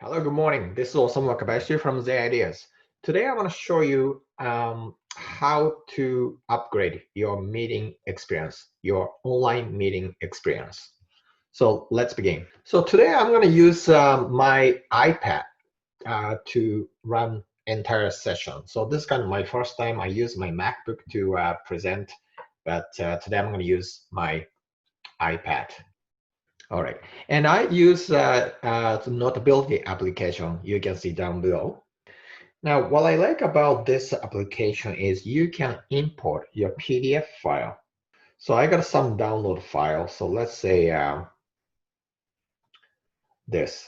Hello, good morning. This is Osamu Wakabayashi from Z Ideas. Today I want to show you how to upgrade your meeting experience, your online meeting experience. So let's begin. So today I'm going to use my iPad to run entire session. So this is kind of my first time I use my MacBook to present, but today I'm going to use my iPad. All right, and I use the Notability application you can see down below. Now, what I like about this application is you can import your PDF file. So I got some download file. So let's say this.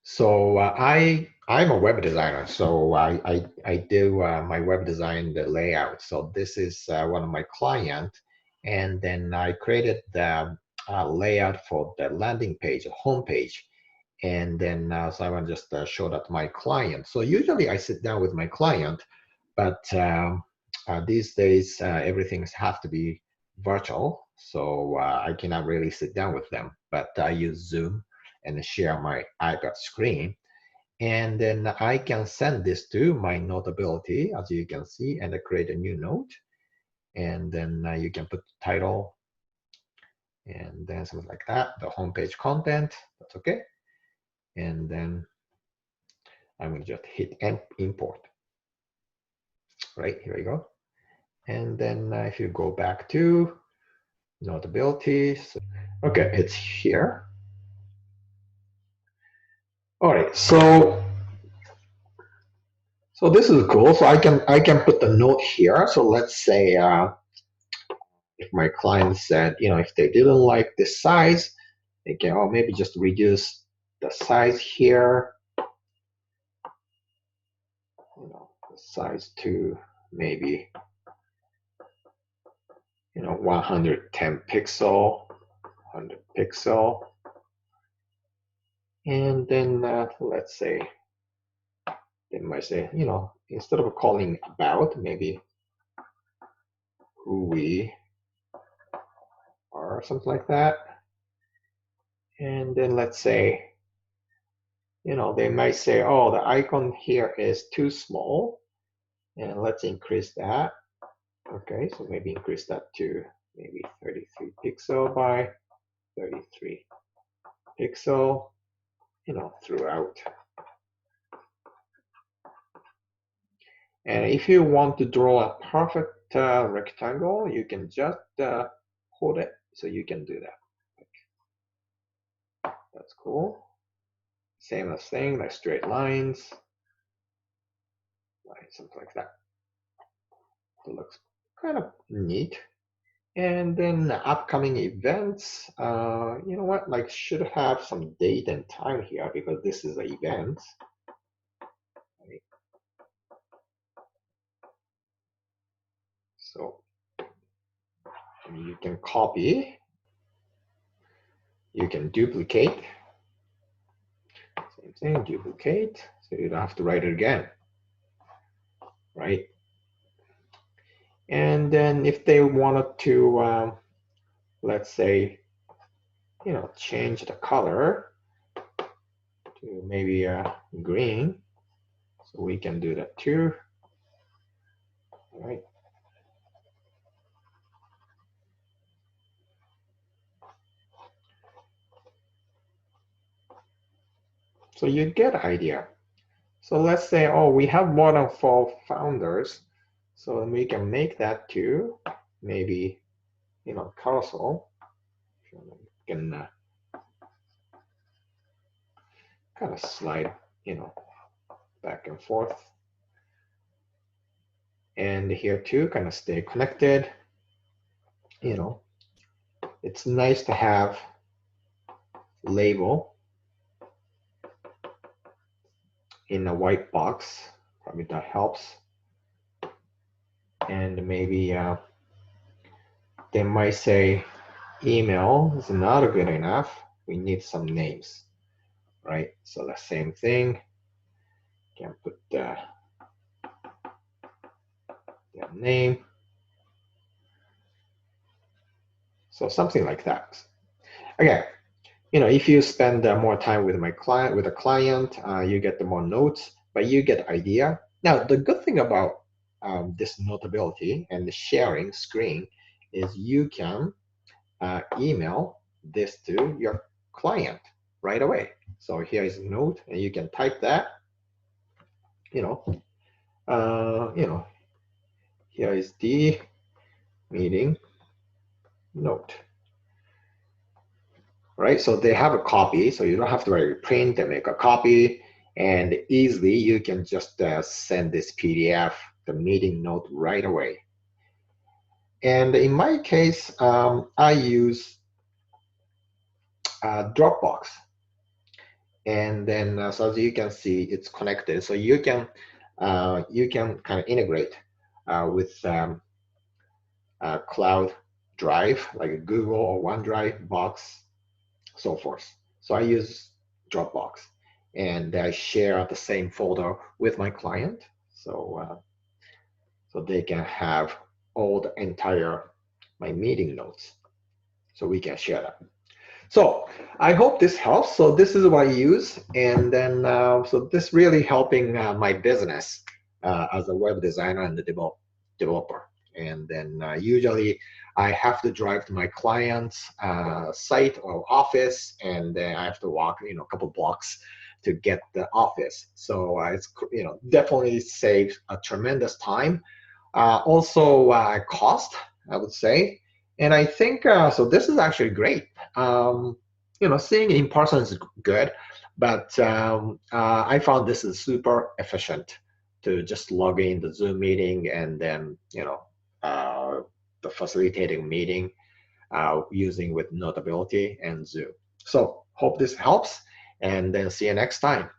So I'm a web designer. So I do my web design, the layout. So this is one of my client, and then I created the layout for the landing page, home page. And then so I want to just show that to my client. So usually I sit down with my client, but these days everything has to be virtual, so I cannot really sit down with them. But I use Zoom and share my iPad screen, and then I can send this to my Notability, as you can see, and I create a new note, and then you can put the title, and then something like that, the homepage content. That's okay. And then I'm going to just hit import. Right, here we go. And then if you go back to Notability, so, okay, it's here. All right, so this is cool. So I can put the note here. So let's say if my client said, if they didn't like this size, they can, or maybe just reduce the size here, the size to maybe 110 pixel, 100 pixel. And then let's say, they might say, instead of calling about, maybe who we are, something like that. And then let's say, they might say, oh, the icon here is too small. And let's increase that. Okay, so maybe increase that to maybe 33 pixel by 33 pixel, throughout. And if you want to draw a perfect rectangle, you can just hold it, so you can do that. That's cool. Same as thing, like straight lines, like something like that. It looks kind of neat. And then upcoming events, you know what, like should have some date and time here because this is an event. Right? So you can copy, you can duplicate, same thing, duplicate, so you don't have to write it again, right? And then if they wanted to, let's say, change the color to maybe green, so we can do that too. All right. So you get an idea. So let's say, oh, we have more than 4 founders, so we can make that to maybe, carousel. You can kind of slide, back and forth. And here too, kind of stay connected. It's nice to have label in a white box. Probably that helps. And maybe they might say email is not good enough. We need some names, right? So the same thing. You can put the name. So something like that. Okay. if you spend more time with my client, with a client, you get the more notes, but you get idea. Now, the good thing about this notability and the sharing screen is you can email this to your client right away. So here is a note, and you can type that. You know, uh, you know, here is the meeting note, right? So they have a copy, so you don't have to really print and make a copy, and easily you can just send this PDF, the meeting note right away. And in my case, I use Dropbox, and then so as you can see, it's connected, so you can kind of integrate with cloud drive like Google or OneDrive, Box, so forth. So I use Dropbox, and I share the same folder with my client, so they can have all the entire my meeting notes, so we can share that. So I hope this helps. So this is what I use, and then so this really helping my business as a web designer and the developer. And then usually I have to drive to my client's site or office, and then I have to walk, a couple blocks to get the office. So it's definitely saves a tremendous time. Also cost, I would say. And I think so. This is actually great. Seeing in person is good, but I found this is super efficient to just log in the Zoom meeting, and then uh, the facilitating meeting using with Notability and Zoom. So hope this helps, and then see you next time.